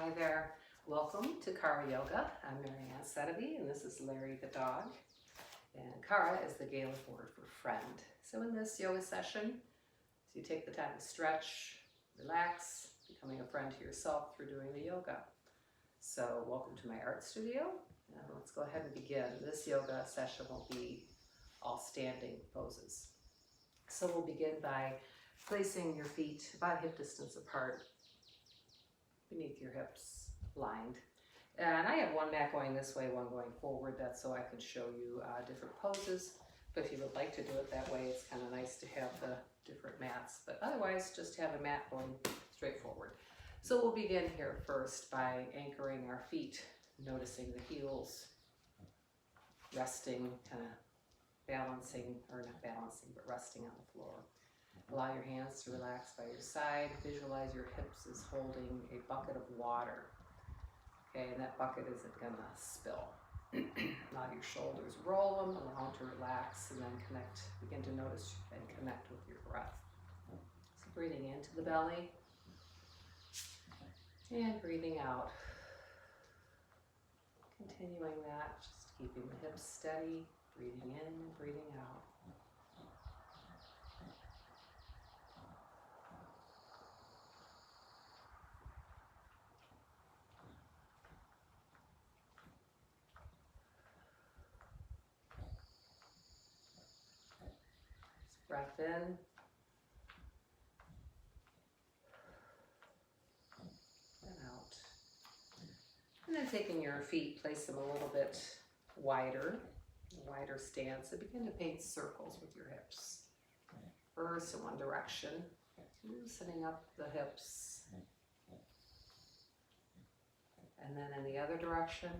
Hi there. Welcome to Cara Yoga. I'm Marianne Sedeby, and this is Larry the dog. And Cara is the Gaelic word for friend. So in this yoga session, you take the time to stretch, relax, becoming a friend to yourself through doing the yoga. So welcome to my art studio. And let's go ahead and begin. This yoga session will be all standing poses. So we'll begin by placing your feet about hip distance apart beneath your hips, lined. And I have one mat going this way, one going forward. That's so I can show you different poses. But if you would like to do it that way, it's kind of nice to have the different mats. But otherwise, just have a mat going straight forward. So we'll begin here first by anchoring our feet, noticing the heels, resting, kind of balancing, or not balancing, but resting on the floor. Allow your hands to relax by your side. Visualize your hips as holding a bucket of water. Okay, and that bucket isn't gonna spill. Allow your shoulders, roll them, allow them to relax, and then begin to notice and connect with your breath. So breathing into the belly, and breathing out. Continuing that, just keeping the hips steady, breathing in and breathing out. Breath in. And out. And then taking your feet, place them a little bit wider, a wider stance, and begin to paint circles with your hips. First in one direction, loosening up the hips. And then in the other direction.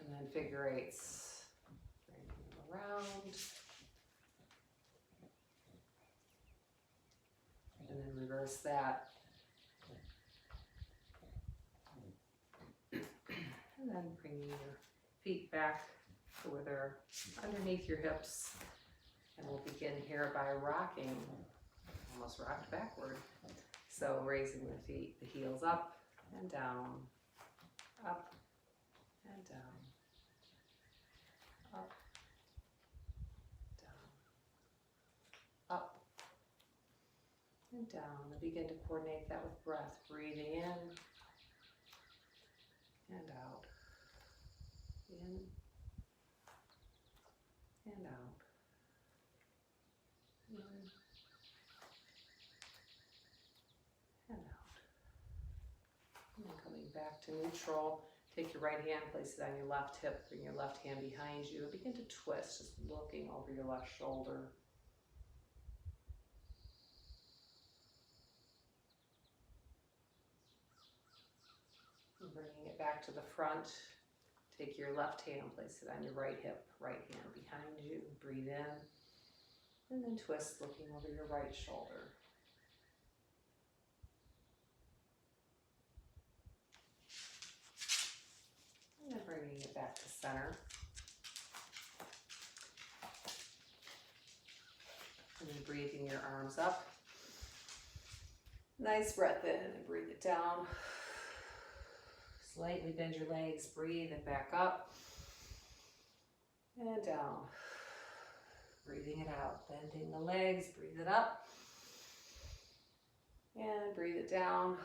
And then figure eights, bringing them around. And then reverse that. And then bringing your feet back to where they're underneath your hips. And we'll begin here by rocking, almost rocked backward. So raising the feet, the heels up and down, up and down. Up, down, up, and down. And begin to coordinate that with breath. Breathing in and out. In and out. In and out. And then coming back to neutral. Take your right hand, place it on your left hip, bring your left hand behind you, and begin to twist, just looking over your left shoulder. And bringing it back to the front. Take your left hand, place it on your right hip, right hand behind you, breathe in, and then twist, looking over your right shoulder. And then bringing it back to center. And then breathing your arms up. Nice breath in and breathe it down. Slightly bend your legs, breathe it back up. And down. Breathing it out, bending the legs, breathe it up. And breathe it down.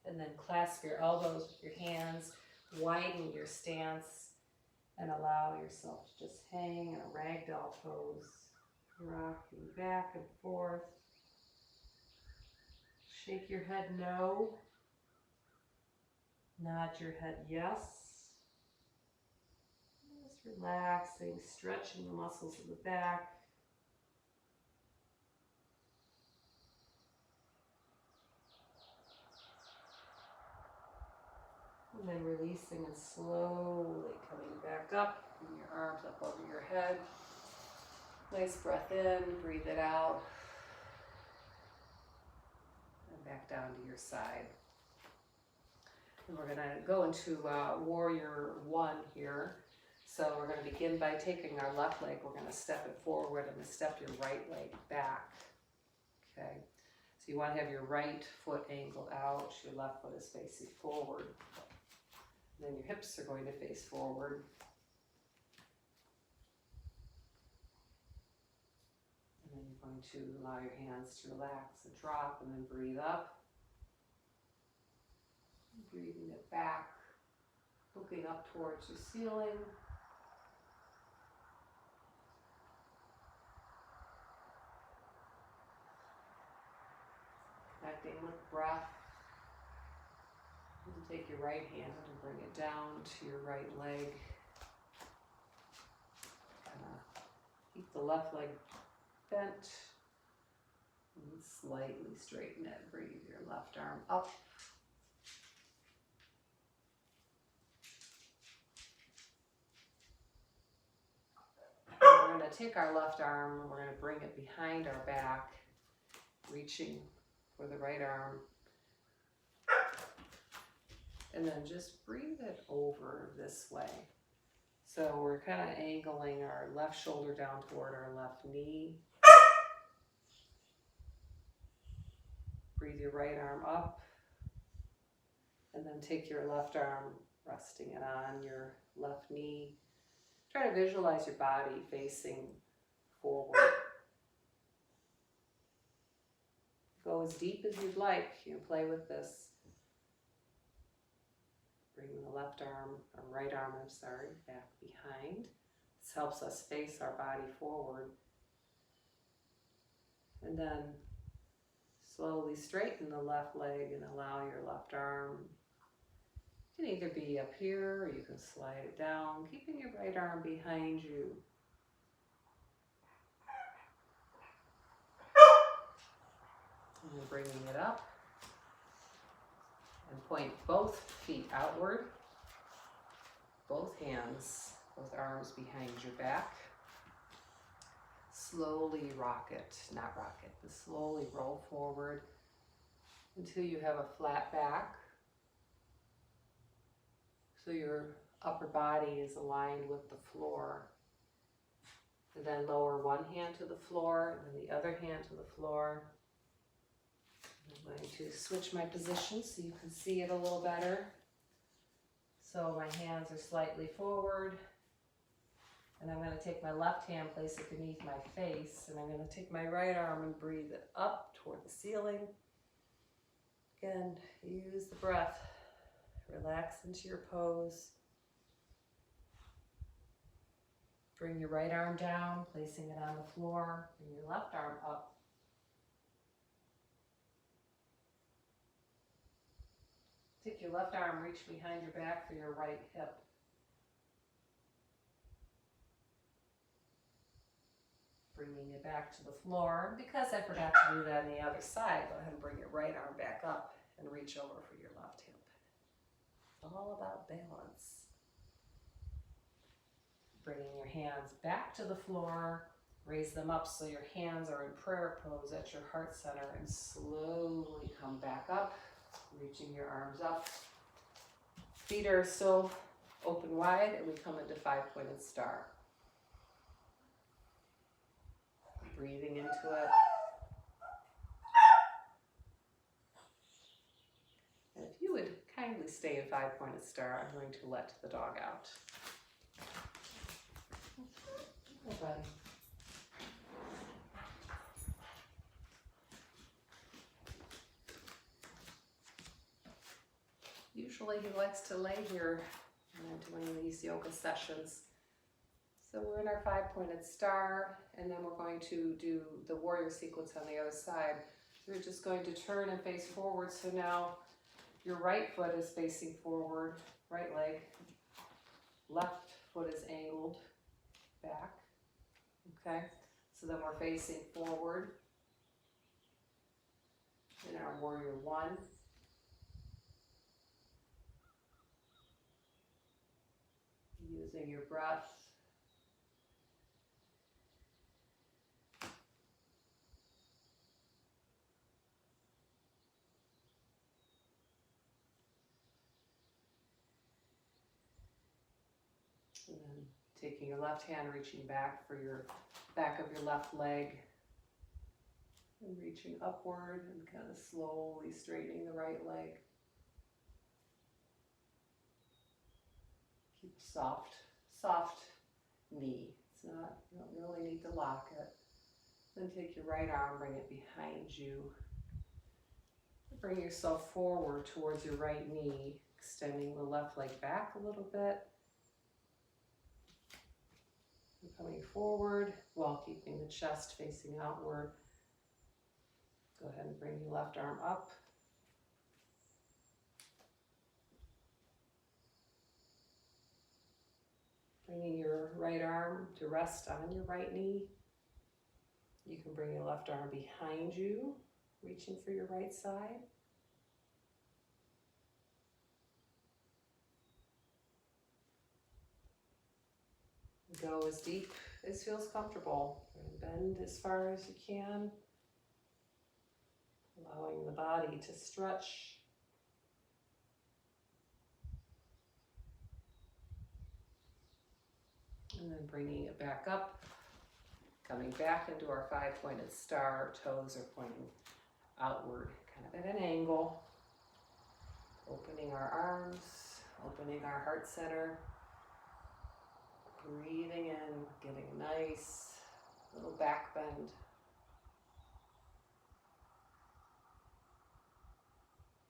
And then clasp your elbows with your hands. Widen your stance and allow yourself to just hang in a ragdoll pose, rocking back and forth. Shake your head no, nod your head yes. Just relaxing, stretching the muscles of the back. And then releasing and slowly coming back up, bring your arms up over your head. Nice breath in, breathe it out. And back down to your side. And we're gonna go into warrior one here. So we're going to begin by taking our left leg, we're going to step it forward and step your right leg back. Okay, so you want to have your right foot angled out, your left foot is facing forward. Then your hips are going to face forward. And then you're going to allow your hands to relax and drop, and then breathe up. Breathing it back, looking up towards your ceiling. Connecting with breath. And take your right hand and bring it down to your right leg. Keep the left leg bent. And slightly straighten it. Breathe your left arm up. And we're going to take our left arm and we're going to bring it behind our back, reaching for the right arm. And then just breathe it over this way. So we're kind of angling our left shoulder down toward our left knee. Breathe your right arm up. And then take your left arm, resting it on your left knee. Try to visualize your body facing forward. Go as deep as you'd like. You can play with this. Bring the left arm, or right arm, back behind. This helps us face our body forward. And then slowly straighten the left leg and allow your left arm. It can either be up here or you can slide it down, keeping your right arm behind you. And then bringing it up. And point both feet outward, both hands, both arms behind your back. Slowly but slowly roll forward until you have a flat back. So your upper body is aligned with the floor. And then lower one hand to the floor, and then the other hand to the floor. I'm going to switch my position so you can see it a little better. So my hands are slightly forward. And I'm going to take my left hand, place it beneath my face, and I'm going to take my right arm and breathe it up toward the ceiling. Again, use the breath. Relax into your pose. Bring your right arm down, placing it on the floor. Bring your left arm up. Take your left arm, reach behind your back for your right hip. Bringing it back to the floor. Because I forgot to do that on the other side, go ahead and bring your right arm back up and reach over for your left hip. It's all about balance. Bringing your hands back to the floor. Raise them up so your hands are in prayer pose at your heart center, and slowly come back up, reaching your arms up. Feet are still open wide, and we come into five-pointed star. Breathing into it. And if you would kindly stay in five-pointed star, I'm going to let the dog out. Oh, buddy. Usually he likes to lay here doing these yoga sessions. So we're in our five-pointed star, and then we're going to do the warrior sequence on the other side. So we're just going to turn and face forward. So now your right foot is facing forward, right leg. Left foot is angled back. Okay, so then we're facing forward in our warrior one. Using your breath. And then Taking your left hand, reaching back for your back of your left leg. And reaching upward and kind of slowly straightening the right leg. Keep soft knee. It's not, you don't really need to lock it. Then take your right arm, bring it behind you. Bring yourself forward towards your right knee, extending the left leg back a little bit. And coming forward while keeping the chest facing outward. Go ahead and bring your left arm up. Bringing your right arm to rest on your right knee. You can bring your left arm behind you, reaching for your right side. Go as deep as feels comfortable. Bend as far as you can. Allowing the body to stretch. And then bringing it back up. Coming back into our 5-pointed star. Toes are pointing outward, kind of at an angle. Opening our arms, opening our heart center. Breathing in, getting a nice little back bend.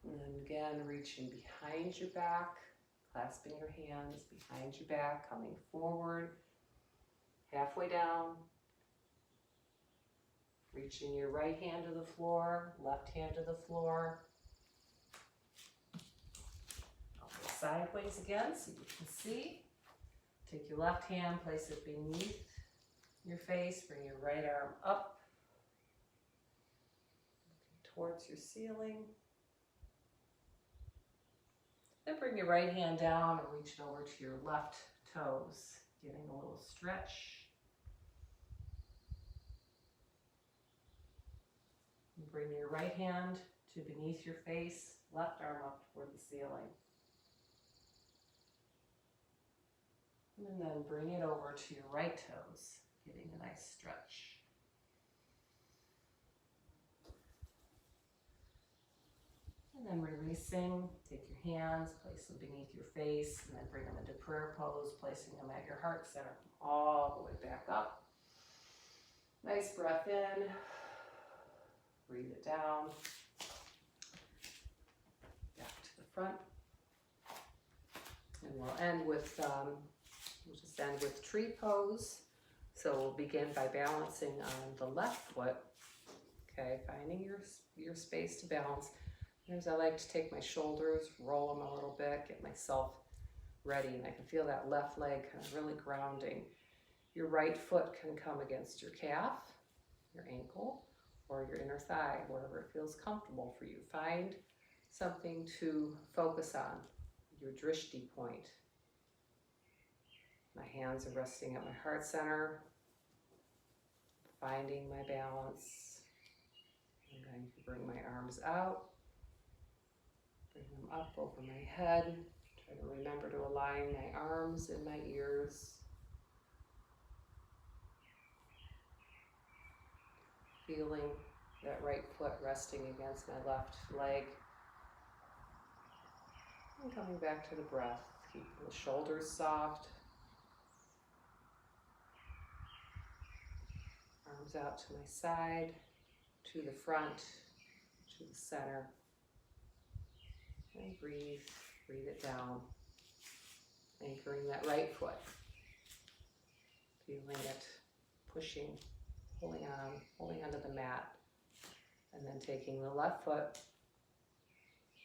And then again, reaching behind your back, clasping your hands behind your back, coming forward, halfway down. Reaching your right hand to the floor, left hand to the floor. I'll go sideways again so you can see. Take your left hand, place it beneath your face, bring your right arm up towards your ceiling. Then bring your right hand down and reach it over to your left toes, getting a little stretch. And bring your right hand to beneath your face, left arm up toward the ceiling. And then bring it over to your right toes, getting a nice stretch. And then releasing, take your hands, place them beneath your face, and then bring them into prayer pose, placing them at your heart center, all the way back up. Nice breath in, breathe it down, back to the front. And we'll end with we'll just end with tree pose. So we'll begin by balancing on the left foot. Okay, finding your space to balance. Sometimes I like to take my shoulders, roll them a little bit, get myself ready, and I can feel that left leg kind of really grounding. Your right foot can come against your calf, your ankle, or your inner thigh, wherever it feels comfortable for you. Find something to focus on, your drishti point. My hands are resting at my heart center, finding my balance. I'm going to bring my arms out, bring them up over my head. Try to remember to align my arms and my ears. Feeling that right foot resting against my left leg. And coming back to the breath, keeping the shoulders soft. Arms out to my side, to the front, to the center. And breathe it down. Anchoring that right foot. Feeling it pushing, holding onto the mat. And then taking the left foot,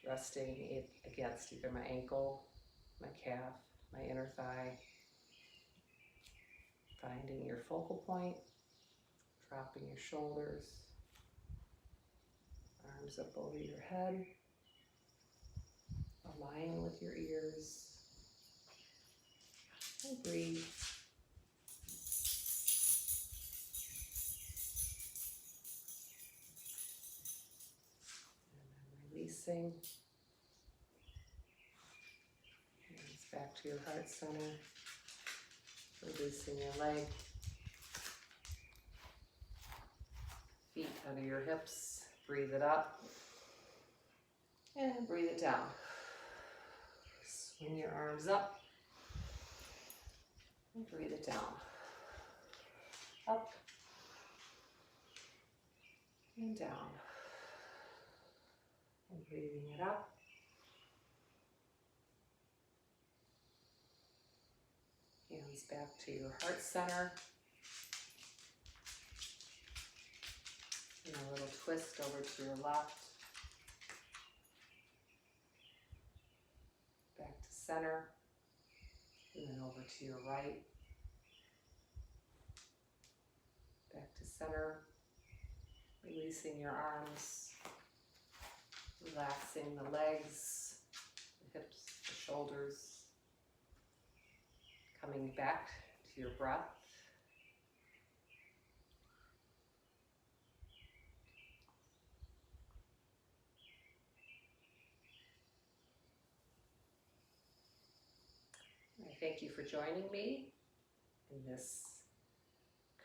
resting it against either my ankle, my calf, my inner thigh. Finding your focal point. Dropping your shoulders, arms up over your head, align with your ears, and breathe. And then releasing, hands back to your heart center. Releasing your leg, feet under your hips. Breathe it up and breathe it down. Swing your arms up and breathe it down. Up and down. And breathing it up. Hands back to your heart center. And a little twist over to your left. Back to center. And then over to your right. Back to center. Releasing your arms. Relaxing the legs, the hips, the shoulders. Coming back to your breath. I thank you for joining me in this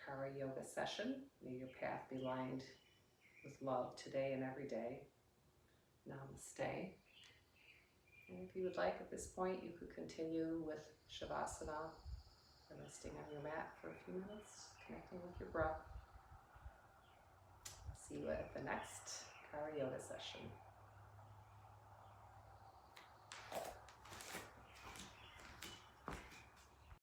Cara Yoga session. May your path be lined with love today and every day. Namaste. And if you would like at this point, you could continue with Shavasana, resting on your mat for a few minutes, connecting with your breath. See you at the next Cara Yoga session.